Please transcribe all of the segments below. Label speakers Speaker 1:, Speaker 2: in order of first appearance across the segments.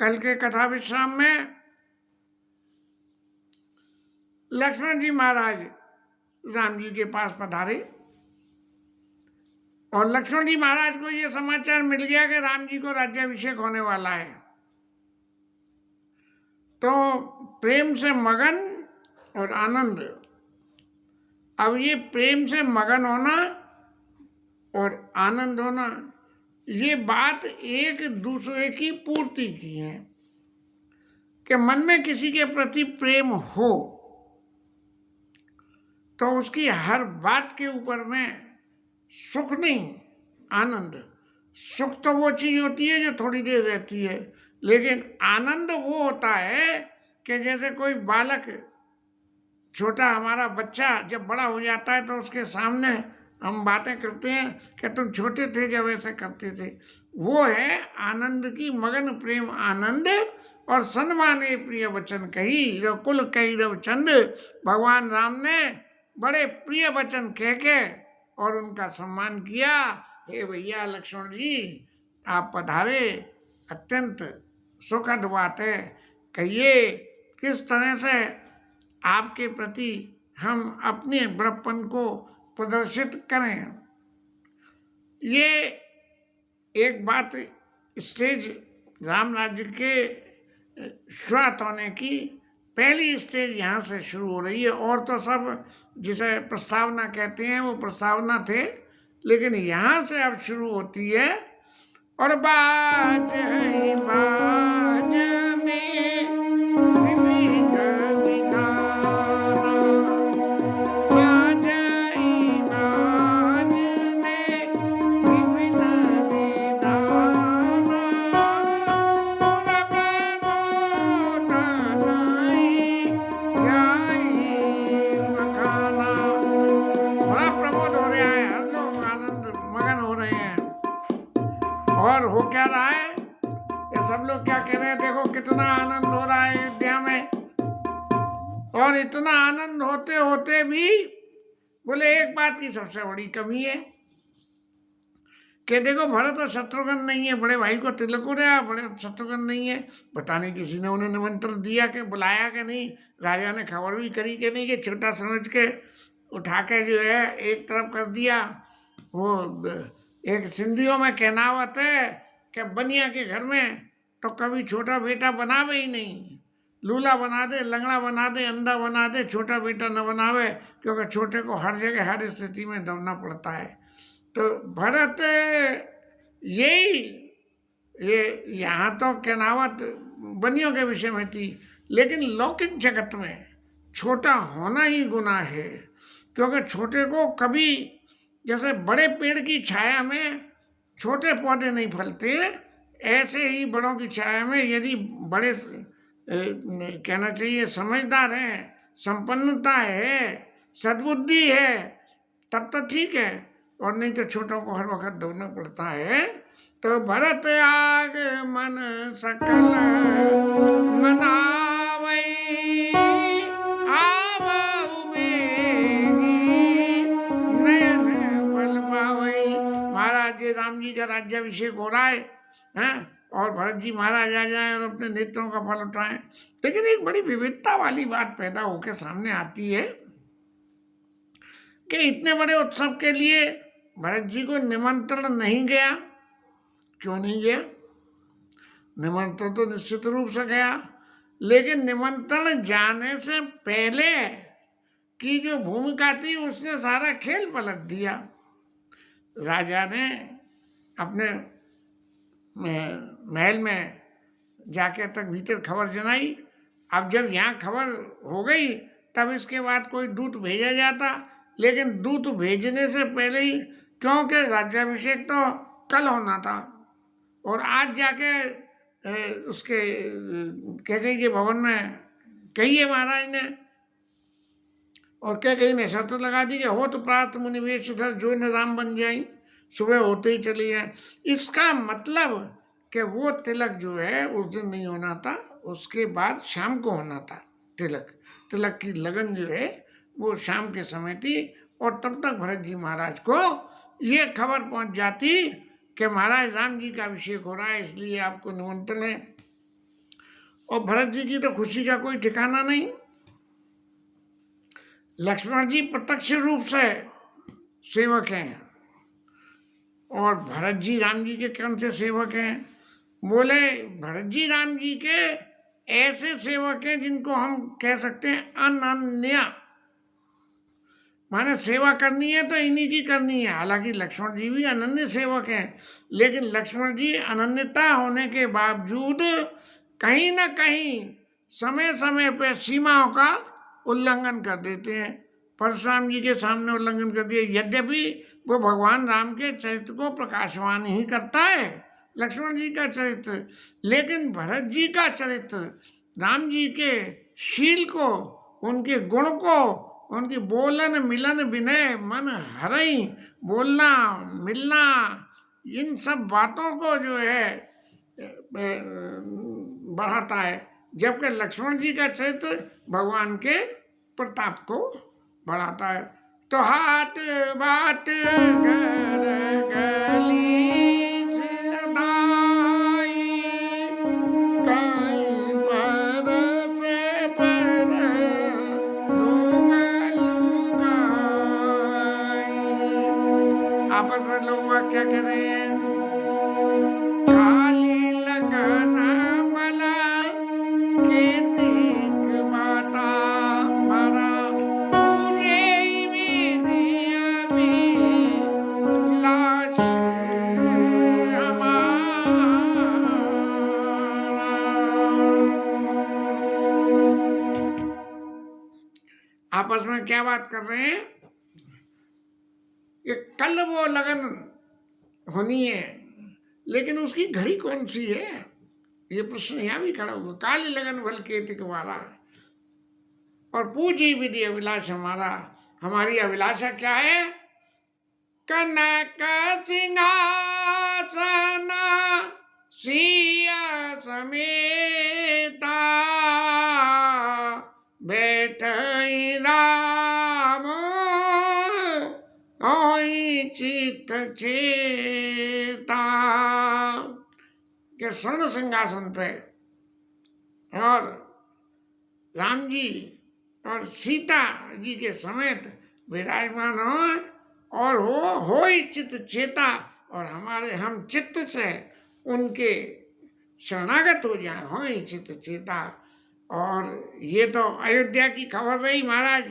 Speaker 1: कल के कथा विश्राम में लक्ष्मण जी महाराज राम जी के पास पधारे और लक्ष्मण जी महाराज को यह समाचार मिल गया कि राम जी को राज्याभिषेक होने वाला है। तो प्रेम से मगन और आनंद। अब ये प्रेम से मगन होना और आनंद होना, ये बात एक दूसरे की पूर्ति की है कि मन में किसी के प्रति प्रेम हो तो उसकी हर बात के ऊपर में सुख नहीं, आनंद। सुख तो वो चीज होती है जो थोड़ी देर रहती है, लेकिन आनंद वो होता है कि जैसे कोई बालक, छोटा हमारा बच्चा जब बड़ा हो जाता है तो उसके सामने हम बातें करते हैं कि तुम छोटे थे जब ऐसे करते थे। वो है आनंद की मगन प्रेम आनंद। और सन्माने प्रिय वचन कही कुल कही रव चंद। भगवान राम ने बड़े प्रिय वचन कह के और उनका सम्मान किया। हे भैया लक्ष्मण जी, आप पधारे, अत्यंत सुखद बात है। कहिए किस तरह से आपके प्रति हम अपने बड़प्पन को प्रदर्शित करें। ये एक बात स्टेज राम राज्य के शुरुआत होने की पहली स्टेज यहाँ से शुरू हो रही है। और तो सब जिसे प्रस्तावना कहते हैं वो प्रस्तावना थे, लेकिन यहाँ से अब शुरू होती है। और बाज है बाज में विविध विधाना, बाज है बाज में विविध विधाना, बड़ा प्रमोद हो रहा है, हर लोग आनंद मगन हो रहे हैं। और हो क्या रहा है, ये सब लोग क्या कह रहे हैं, देखो कितना आनंद हो रहा है अयोध्या में। और इतना आनंद होते होते भी बोले एक बात की सबसे बड़ी कमी है कि देखो भरत और शत्रुघ्न नहीं है, बड़े भाई को तिलक हो रहा, बड़े शत्रुघ्न नहीं है। पता नहीं किसी ने उन्हें निमंत्रण दिया कि बुलाया कि नहीं, राजा ने खबर भी करी कि नहीं, कि छोटा समझ के उठा के जो है एक तरफ कर दिया। वो एक सिंधियों में कहनावत है कि बनिया के घर में तो कभी छोटा बेटा बनावे ही नहीं, लूला बना दे, लंगड़ा बना दे, अंधा बना दे, छोटा बेटा न बनावे, क्योंकि छोटे को हर जगह हर स्थिति में दबना पड़ता है। तो भरत यही ये यहाँ तो कहनावत बनियों के विषय में थी, लेकिन लौकिक जगत में छोटा होना ही गुनाह है। क्योंकि छोटे को कभी, जैसे बड़े पेड़ की छाया में छोटे पौधे नहीं फलते, ऐसे ही बड़ों की छाया में यदि बड़े कहना चाहिए समझदार हैं, संपन्नता है, सद्बुद्धि है, तब तो ठीक है, और नहीं तो छोटों को हर वक्त दौड़ना पड़ता है। तो भरत आग मन सकल मनावै आवहु बेगी नयन बल पावै। महाराज राम जी का राज्याभिषेक हो रहा है, हैं? और भरत जी महाराज आ जाए और अपने नेत्रों का फल उठाएं। लेकिन एक बड़ी विविधता वाली बात पैदा होकर सामने आती है कि इतने बड़े उत्सव के लिए भरत जी को निमंत्रण नहीं गया। क्यों नहीं गया? निमंत्रण तो निश्चित रूप से गया, लेकिन निमंत्रण जाने से पहले की जो भूमिका थी उसने सारा खेल पलट दिया। राजा ने अपने महल में जाके तक भीतर खबर जनाई। अब जब यहाँ खबर हो गई तब इसके बाद कोई दूत भेजा जाता, लेकिन दूत भेजने से पहले ही, क्योंकि राज्याभिषेक तो कल होना था और आज जाके उसके कैकेयी के भवन में कहिए महाराज ने, और कैकेयी ने शर्त लगा दी कि हो तो प्रात मुनिवेश धर जो न राम बन जाए, सुबह होते ही चली जाए। इसका मतलब कि वो तिलक जो है उस दिन नहीं होना था, उसके बाद शाम को होना था। तिलक की लगन जो है वो शाम के समय थी। और तब तक भरत जी महाराज को ये खबर पहुंच जाती कि महाराज राम जी का अभिषेक हो रहा है, इसलिए आपको निमंत्रण है। और भरत जी की तो खुशी का कोई ठिकाना नहीं। लक्ष्मण जी प्रत्यक्ष रूप से सेवक हैं, और भरत जी राम जी के कौन से सेवक हैं? बोले भरत जी राम जी के ऐसे सेवक हैं जिनको हम कह सकते हैं अनन्य, माने सेवा करनी है तो इन्हीं की करनी है। हालांकि लक्ष्मण जी भी अनन्य सेवक हैं, लेकिन लक्ष्मण जी अनन्यता होने के बावजूद कहीं ना कहीं समय समय पर सीमाओं का उल्लंघन कर देते हैं। परशुराम जी के सामने उल्लंघन कर दिए, यद्यपि वो भगवान राम के चरित्र को प्रकाशवान ही करता है, लक्ष्मण जी का चरित्र, लेकिन भरत जी का चरित्र राम जी के शील को, उनके गुण को, उनकी बोलन मिलन विनय मन हरई, बोलना मिलना, इन सब बातों को जो है बढ़ाता है, जबकि लक्ष्मण जी का चरित्र भगवान के प्रताप को बढ़ाता है। तो हाथ बात घर गली सदाई, कहीं पर से पर लुगा लुगाई। आपस में लोग क्या कह रहे हैं? काली लगाना बला केतिक माता मारा, तुझे भी दिया भी लाज हमारा। आपस में क्या बात कर रहे हैं? ये कल वो लगन होनी है, लेकिन उसकी घड़ी कौन सी है? ये प्रश्न यहाँ भी खड़ा हुआ। काली लगन भल केतिक मारा, और पूजी विधि अभिलाष हमारा, हमारी अभिलाषा क्या है? कनक सिंहासन सिया समेता, बैठ राम होई चित चेता, के स्वर्ण सिंहासन पे और राम जी और सीता जी के समेत विराजमान हो, और हो ही चित्त चेता, और हम चित्त से उनके शरणागत हो जाए, हो ही चित्त चेता। और ये तो अयोध्या की खबर रही महाराज,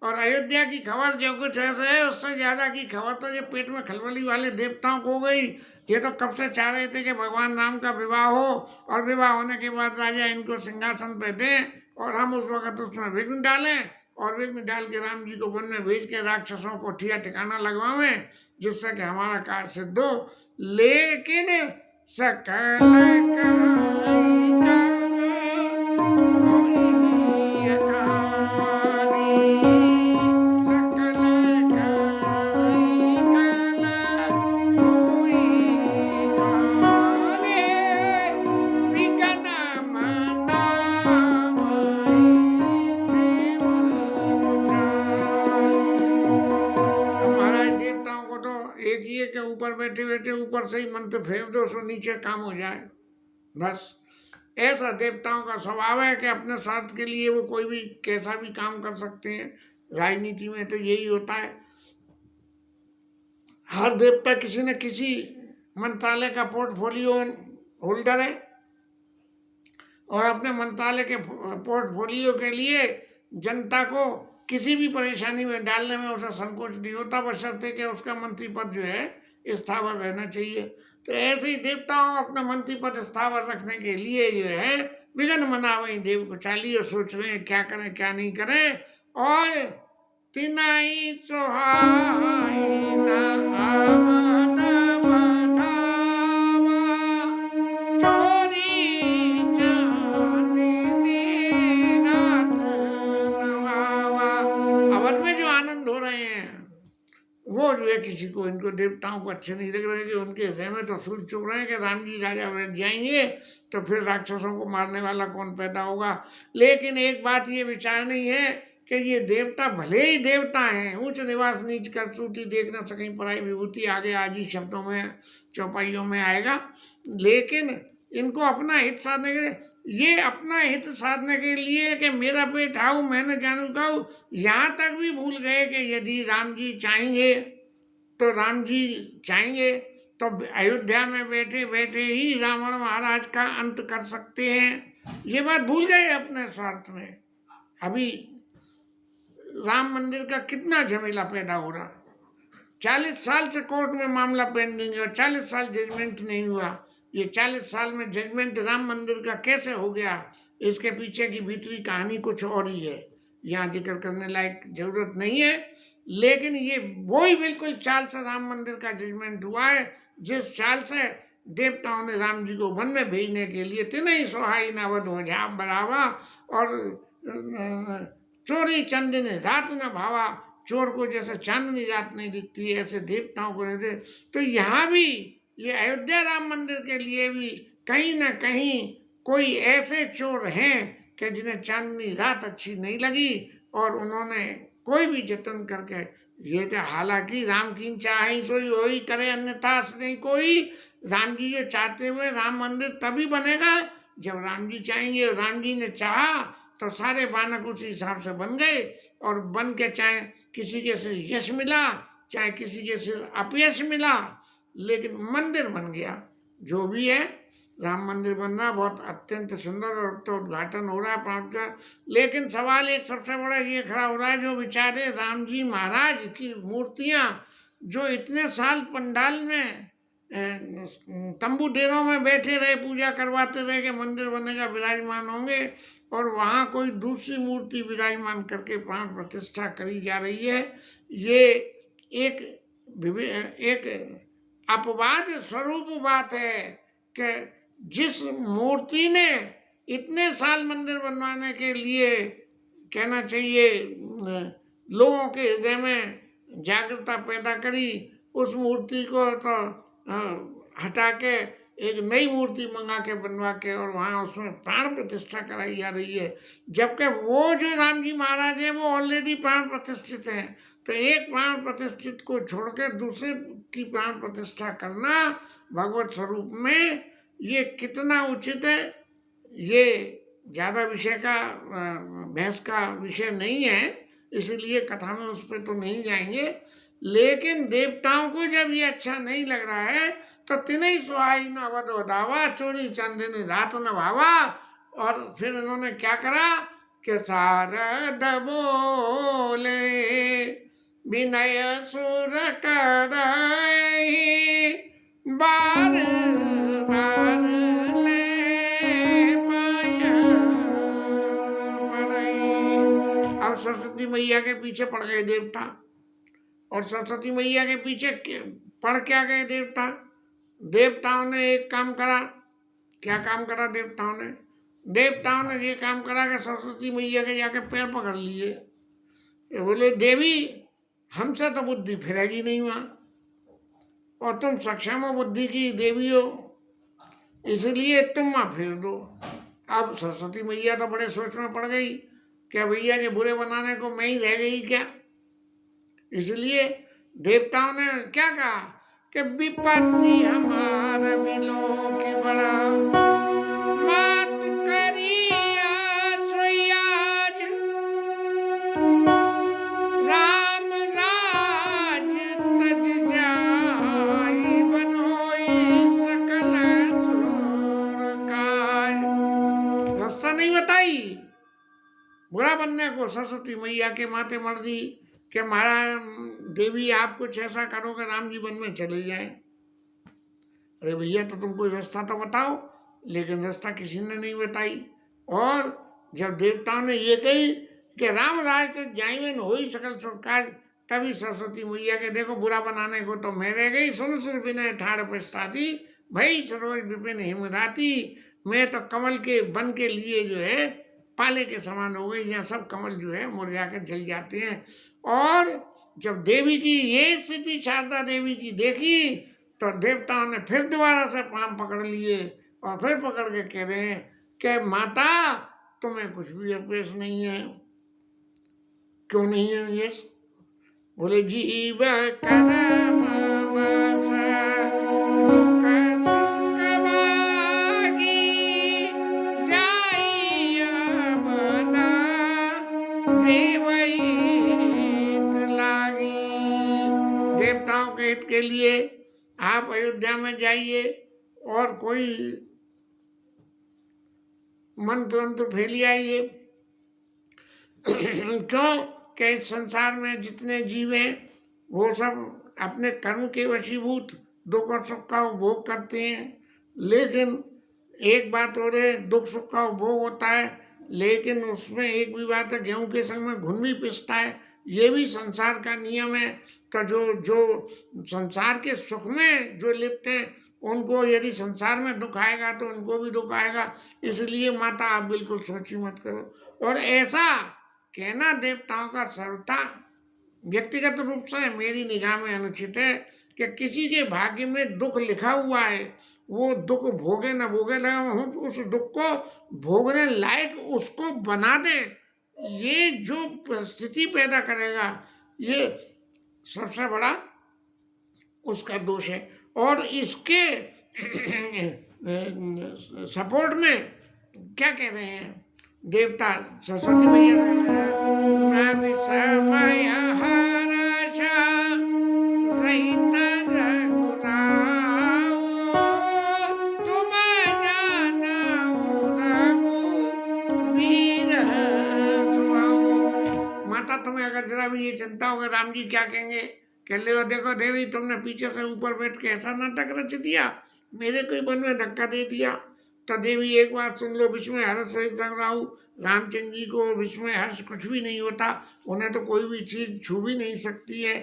Speaker 1: और अयोध्या की खबर जो कुछ ऐसे है, उससे ज्यादा की खबर तो ये पेट में खलबली वाले देवताओं को हो गई। ये तो कब से चाह रहे थे कि भगवान राम का विवाह हो, और विवाह होने के बाद राजा इनको सिंहासन पे दें, और हम उस वक्त उसमें विघ्न डालें, और विघ्न डाल के राम जी को वन में भेज के राक्षसों को ठिया ठिकाना लगवावें, जिससे कि हमारा कार्य सिद्ध हो। लेकिन सकल कराई ऊपर बैठे बैठे ऊपर से ही मंत्र फेर दो, सो नीचे काम हो जाए, बस। ऐसा देवताओं का स्वभाव है कि अपने स्वार्थ के लिए वो कोई भी कैसा भी काम कर सकते हैं। राजनीति में तो यही होता है, हर देवता किसी न किसी मंत्रालय का पोर्टफोलियो होल्डर है, और अपने मंत्रालय के पोर्टफोलियो के लिए जनता को किसी भी परेशानी में डालने में उसे संकोच नहीं होता, बशर्ते कि उसका मंत्री पद जो है स्थावर रहना चाहिए। तो ऐसे ही देवताओं अपना मंत्री पद स्थावर रखने के लिए जो है विघ्न मनावे देव को चालिए, सोच रहे हैं क्या करें क्या नहीं करें। और तिनाई सोहाई ना आवत बधावा, चोरी चांदनी रात नवावा। अवध में जो आनंद हो रहे हैं वो जो है किसी को, इनको देवताओं को अच्छे नहीं लग रहे कि उनके हृदय में तो सूझ चुक रहे हैं कि राम जी राजा बैठ जाएंगे तो फिर राक्षसों को मारने वाला कौन पैदा होगा। लेकिन एक बात ये विचारनी है कि ये देवता भले ही देवता हैं, उच्च निवास नीच करतूती देख न सकें पराई विभूति, आगे आज ही शब्दों में चौपाइयों में आएगा, लेकिन इनको अपना हित साधने के ये अपना हित साधने के लिए कि मेरा पेट खाऊं मैंने जानू खाऊं, यहाँ तक भी भूल गए कि यदि राम जी चाहेंगे तो राम जी चाहेंगे तो अयोध्या में बैठे बैठे ही रावण महाराज का अंत कर सकते हैं। ये बात भूल गए अपने स्वार्थ में। अभी राम मंदिर का कितना झमेला पैदा हो रहा, 40 साल से कोर्ट में मामला पेंडिंग है और 40 साल जजमेंट नहीं हुआ। ये 40 साल में जजमेंट राम मंदिर का कैसे हो गया, इसके पीछे की भीतरी कहानी कुछ और ही है, यहाँ जिक्र करने लायक जरूरत नहीं है। लेकिन ये वही बिल्कुल चाल से राम मंदिर का जजमेंट हुआ है जिस चाल से देवताओं ने राम जी को वन में भेजने के लिए तिनहि सोहाई नवद हो जा बढ़ावा और चोरी चंदन रात न भावा, चोर को जैसे चांदनी रात नहीं दिखती है ऐसे देवताओं को नहीं दे। तो यहाँ भी ये अयोध्या राम मंदिर के लिए भी कहीं ना कहीं कोई ऐसे चोर हैं कि जिन्हें चांदनी रात अच्छी नहीं लगी और उन्होंने कोई भी जतन करके ये तो, हालांकि राम की चाहे सोई वही करे अन्यथा नहीं कोई। राम जी ये चाहते हुए राम मंदिर तभी बनेगा जब राम जी चाहेंगे, और राम जी ने चाहा तो सारे बानक उसी हिसाब से बन गए और बन के चाहे किसी के सिर यश मिला चाहे किसी के सिर अपयश मिला, लेकिन मंदिर बन गया। जो भी है राम मंदिर बन रहा बहुत अत्यंत सुंदर और तो उद्घाटन हो रहा है प्राण का। लेकिन सवाल एक सबसे बड़ा ये खड़ा हो रहा है, जो बेचारे राम जी महाराज की मूर्तियां जो इतने साल पंडाल में तंबू डेरों में बैठे रहे पूजा करवाते रहे कि मंदिर बनेगा विराजमान होंगे, और वहाँ कोई दूसरी मूर्ति विराजमान करके प्राण प्रतिष्ठा करी जा रही है। ये एक अपवाद स्वरूप बात है कि जिस मूर्ति ने इतने साल मंदिर बनवाने के लिए कहना चाहिए लोगों के हृदय में जागरूकता पैदा करी, उस मूर्ति को तो हटा के एक नई मूर्ति मंगा के बनवा के और वहाँ उसमें प्राण प्रतिष्ठा कराई जा रही है, जबकि वो जो राम जी महाराज हैं वो ऑलरेडी प्राण प्रतिष्ठित हैं। तो एक प्राण प्रतिष्ठित को छोड़ के दूसरे की प्राण प्रतिष्ठा करना भगवत स्वरूप में ये कितना उचित है, ये ज़्यादा विषय का बहस का विषय नहीं है, इसलिए कथा में उस पर तो नहीं जाएंगे। लेकिन देवताओं को जब ये अच्छा नहीं लग रहा है तो तिनहि सोहाई न अवध वधावा, चोरी चांदनी रात न भावा। और फिर इन्होंने क्या करा कि शारद बोले विनय सुर करहि बार बार ले पायल पड़ई। अब सरस्वती मैया के पीछे पड़ गए देवता, और सरस्वती मैया के पीछे पड़ क्या गए देवता। देवताओं ने एक काम करा, क्या काम करा देवताओं ने? देवताओं ने ये काम करा कि सरस्वती मैया के जाके पैर पकड़ लिए। ये बोले देवी हमसे तो बुद्धि फिरेगी नहीं वहाँ, और तुम सक्षम हो बुद्धि की देवी हो, इसलिए तुम वहाँ फेर दो। अब सरस्वती मैया तो बड़े सोच में पड़ गई, क्या भैया ये बुरे बनाने को मैं ही रह गई क्या? इसलिए देवताओं ने क्या कहा कि विपत्ति हमार मिलो की बड़ा मात करिया सोयाज राम राज तज जाई बन होई सकल चूर काय। रास्ता नहीं बताई बुरा बनने को, सरस्वती मैया के माथे मर दी कि महाराज देवी आप कुछ ऐसा करो कि राम जी वन में चले जाए। अरे भैया तो तुम कोई रास्ता तो बताओ, लेकिन रास्ता किसी ने नहीं बताई। और जब देवताओं ने ये कही कि राम राज तक जाइवेन हो ही सकल सुरकाज, तभी सरस्वती मैया के देखो बुरा बनाने को तो मैं रह गई। सुन सुर विनय ठाड़ पछताती भई सरोज विपिन हिमराती। मैं तो कमल के बन के लिए जो है पाले के समान हो गई, यहाँ सब कमल जो है मुरझा के जल जाते हैं। और जब देवी की ये स्थिति शारदा देवी की देखी तो देवताओं ने फिर दोबारा से पांव पकड़ लिए और फिर पकड़ के कह रहे हैं कि माता तुम्हें कुछ भी अपयश नहीं है। क्यों नहीं है यश? बोले जीव करम बस दुख सुख भागी जा अयोध्या में जाइए और कोई मंत्र वंत्र फैली आइए। क्यों कि इस संसार में जितने जीव हैं वो सब अपने कर्म के वशीभूत दुख और सुख का उपभोग करते हैं। लेकिन एक बात और है, दुख सुख का उपभोग होता है, लेकिन उसमें एक भी बात है, गेहूं के संग में घुन भी पिसता है। ये भी संसार का नियम है। तो जो संसार के सुख में जो लिप्त हैं उनको यदि संसार में दुख आएगा तो उनको भी दुख आएगा। इसलिए माता आप बिल्कुल सोची मत करो। और ऐसा कहना देवताओं का सर्वथा व्यक्तिगत रूप से मेरी निगाह में अनुचित है कि किसी के भाग्य में दुख लिखा हुआ है, वो दुख भोगे न भोगे, लगा उस दुख को भोगने लायक उसको बना दे। ये जो परिस्थिति पैदा करेगा ये सबसे बड़ा उसका दोष है। और इसके सपोर्ट में क्या कह रहे हैं देवता, सरस्वती मैया, माता तुम्हें अगर जरा भी ये चिंता होगा राम जी क्या कहेंगे, कह ले देखो देवी तुमने पीछे से ऊपर बैठ के ऐसा नाटक रच दिया, मेरे कोई बन में धक्का दे दिया। तो देवी एक बात सुन लो, विश्व में हर्ष सहित राहु रामचंद्र जी को विश्व में हर्ष कुछ भी नहीं होता, उन्हें तो कोई भी चीज छू भी नहीं सकती है।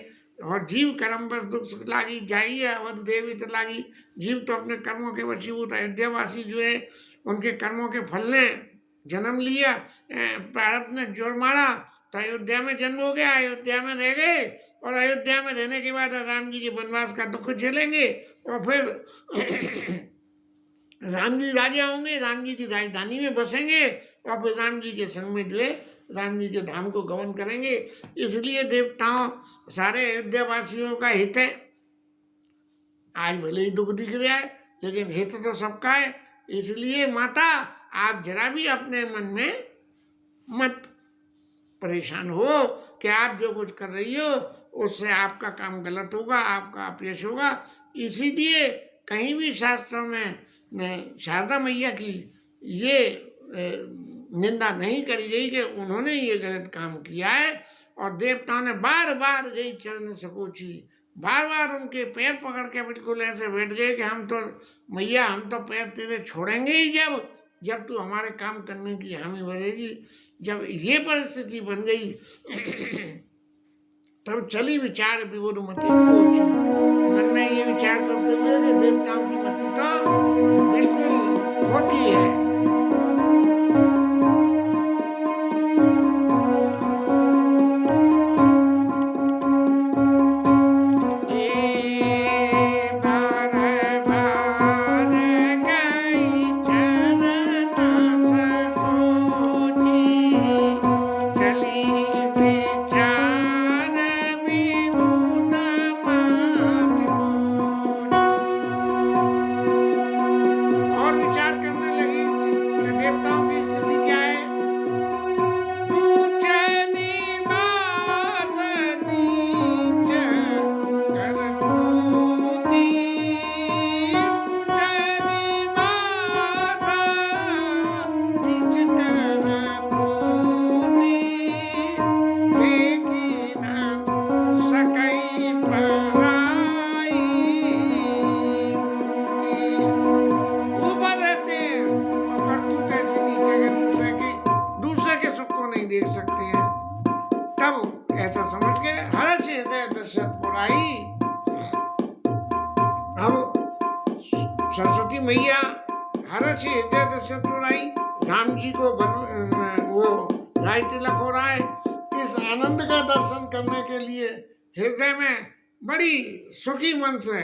Speaker 1: और जीव कर्म बस दुख सुख लागी जाइए अवध देवी तो लागी। जीव तो अपने कर्मों के वशीभूत, अयोध्यावासी जो है उनके कर्मों के फल ने जन्म लिया, प्रारब्ध ने जोर मारा तो अयोध्या में जन्म हो गया, अयोध्या में रह गए और अयोध्या में रहने के बाद राम जी के वनवास का दुख झेलेंगे और फिर राम जी राजा होंगे, राम जी की राजधानी में बसेंगे और फिर राम जी के संग में जो है राम जी के धाम को गमन करेंगे। इसलिए देवताओं सारे अयोध्या वासियों का हित है। आज भले ही दुख दिख रहा है लेकिन हित तो सबका है। इसलिए माता आप जरा भी अपने मन में मत परेशान हो कि आप जो कुछ कर रही हो उससे आपका काम गलत होगा, आपका अपयश होगा। इसीलिए कहीं भी शास्त्रों में शारदा मैया की ये निंदा नहीं करी गई कि उन्होंने ये गलत काम किया है। और देवताओं ने बार बार गई चरण सकोची, बार बार उनके पैर पकड़ के बिल्कुल ऐसे बैठ गए कि हम तो मैया हम तो पैर तेरे छोड़ेंगे ही जब तू हमारे काम करने की हामी भरेगी। जब ये परिस्थिति बन गई तब चली विचार विबुध मति पहुंची। मन में ये विचार करते हुए कि देवताओं की मति तो बिल्कुल खोटी है। देख सकते हैं। तब ऐसा समझ के हर्ष हृदय दशरथ पुराई। अब सरस्वती मैया हर्ष हृदय दशरथ पुराई, राम जी को वो राय तिलक हो रहा है। इस आनंद का दर्शन करने के लिए हृदय में बड़ी सुखी मन से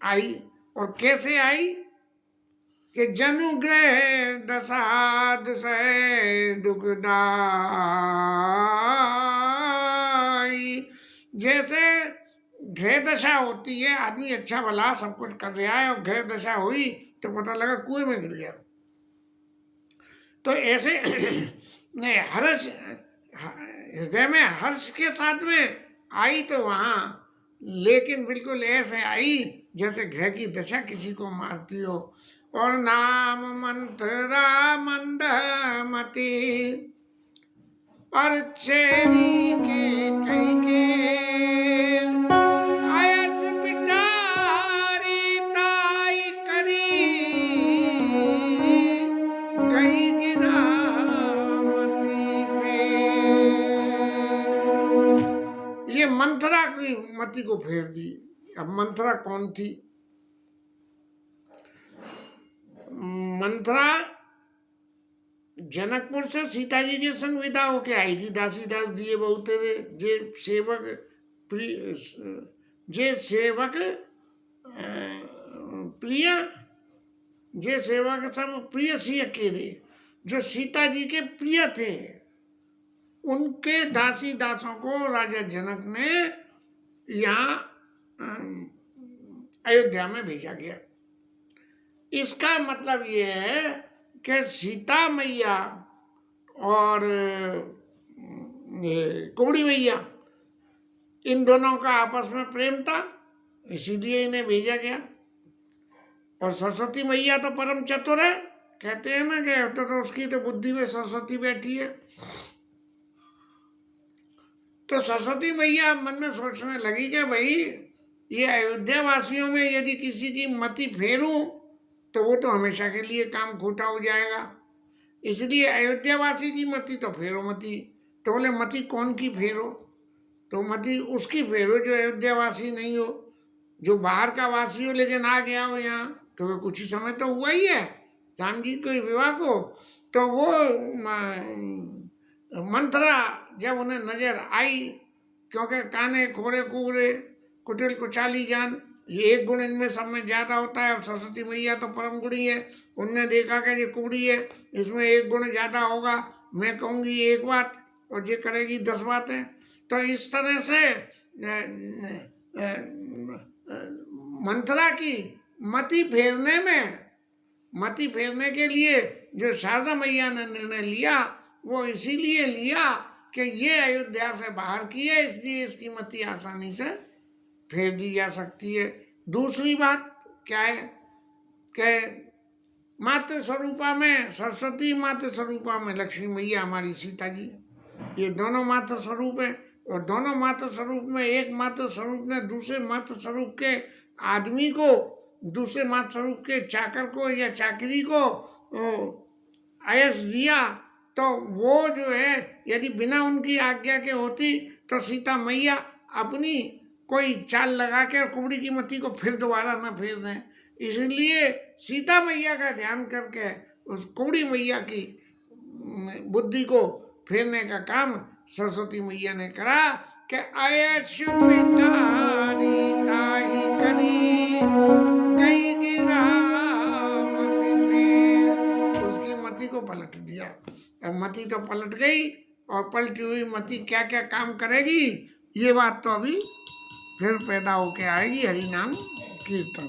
Speaker 1: आई। और कैसे आई कि जनुग्रह दशाद से दुखदाई। जैसे ग्रह दशा होती है, आदमी अच्छा भला सब कुछ कर रहा है और ग्रह दशा हुई तो पता लगा कुएं में गिर गया। तो ऐसे हर्ष हृदय में हर्ष के साथ में आई तो वहां, लेकिन बिल्कुल ऐसे आई जैसे ग्रह की दशा किसी को मारती हो। और नाम मंत्रा मंद मति, और चेरी के कई के आयस पिटारी ताई करी गई गिरामती पे। ये मंत्रा की मति को फेर दी। अब मंत्रा कौन थी? मंत्रा जनकपुर से सीता जी के संग विदा होके आई थी। दासी दास दिए बहुत तेरे जे सेवक प्रिय, जे सेवक प्रिय, जे सेवक सब प्रिय सिय के रे, जो सीता जी के प्रिय थे, उनके दासी दासों को राजा जनक ने यहाँ अयोध्या में भेजा गया। इसका मतलब ये है कि सीता मैया और कुबड़ी मैया, इन दोनों का आपस में प्रेम था, इसीलिए इन्हें भेजा गया। और सरस्वती मैया तो परम चतुर है, कहते हैं ना कि तो उसकी तो बुद्धि में सरस्वती बैठी है। तो सरस्वती मैया मन में सोचने लगी कि भाई ये अयोध्या वासियों में यदि किसी की मति फेरूं तो वो तो हमेशा के लिए काम खोटा हो जाएगा, इसलिए अयोध्यावासी की मति तो फेरो मति। तो बोले मति कौन की फेरो? तो मति उसकी फेरो जो अयोध्यावासी नहीं हो, जो बाहर का वासी हो लेकिन आ गया हो यहाँ, क्योंकि कुछ ही समय तो हुआ ही है राम जी के विवाह को। तो वो मंत्रा जब उन्हें नजर आई, क्योंकि काने खोरे कुबरे कुटिल कुचाली जान, ये एक गुण इनमें सब में ज्यादा होता है। सरस्वती मैया तो परम गुणी है, उनने देखा कि ये कुबड़ी है, इसमें एक गुण ज्यादा होगा, मैं कहूँगी एक बात और ये करेगी 10 बातें। तो इस तरह से मंत्रा की मति फेरने के लिए जो शारदा मैया ने निर्णय लिया, वो इसीलिए लिया कि ये अयोध्या से बाहर की है, इसलिए इसकी मति आसानी से फेर दी जा सकती है। दूसरी बात क्या है कि मातृ स्वरूपा में सरस्वती, मातृ स्वरूपा में लक्ष्मी मैया हमारी सीता जी, ये दोनों मातृ स्वरूप है। और दोनों मातृ स्वरूप में एक मातृ स्वरूप ने दूसरे मातृ स्वरूप के आदमी को, दूसरे मातृ स्वरूप के चाकर को या चाकरी को आयस दिया, तो वो जो है यदि बिना उनकी आज्ञा के होती तो सीता मैया अपनी कोई चाल लगा के कुबड़ी की मति को फिर दोबारा न फेर दें। इसलिए सीता मैया का ध्यान करके उस कुबड़ी मैया की बुद्धि को फेरने का काम सरस्वती मैया ने करा कि आयस पिटारी ताई करी गई गिरामती पे, उसकी मति को पलट दिया। अब मति तो पलट गई, और पलटी हुई मति क्या क्या काम करेगी ये बात तो अभी फिर पैदा होके आएगी। हरि नाम कीर्तन।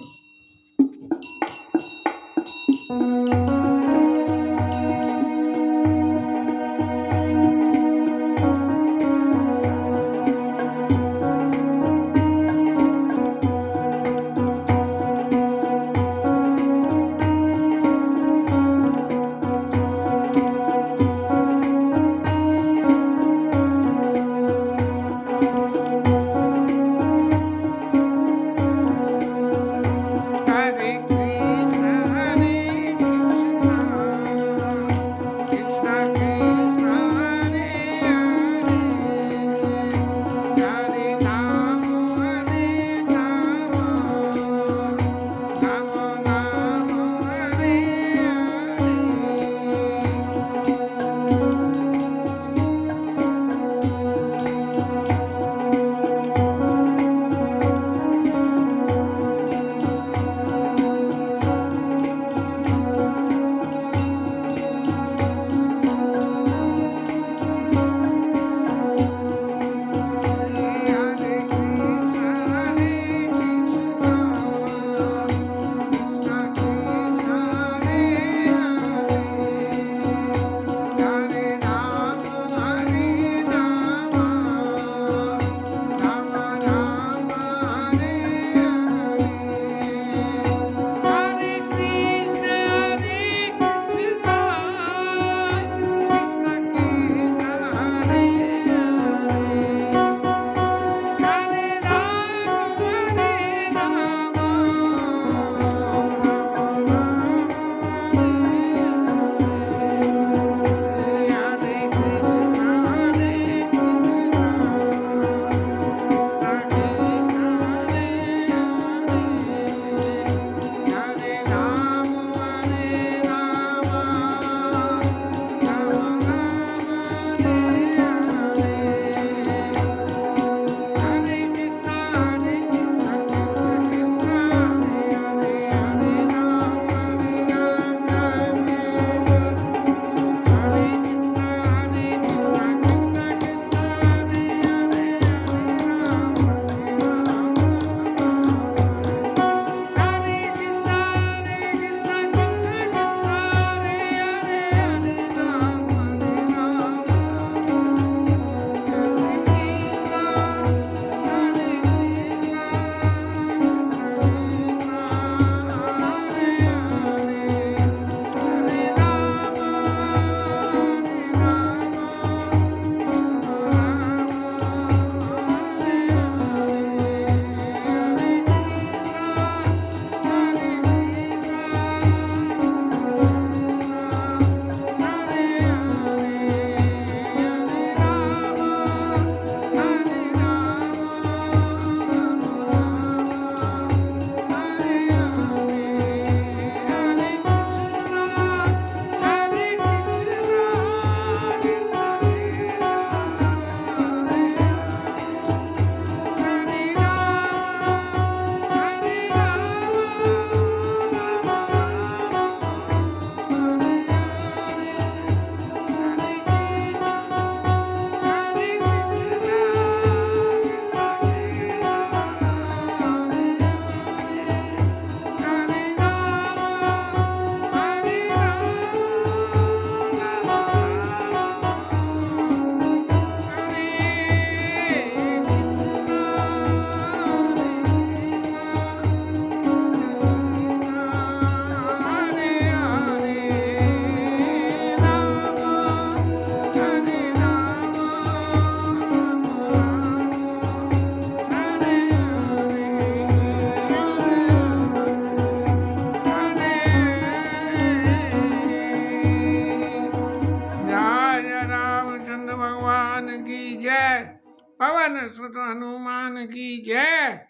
Speaker 1: पवन सुत हनुमान की जय,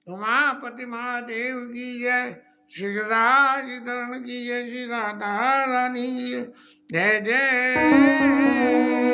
Speaker 1: उमापति महादेव की जय, श्री राजधरण की जय, श्री राधा रानी की जय, जय जय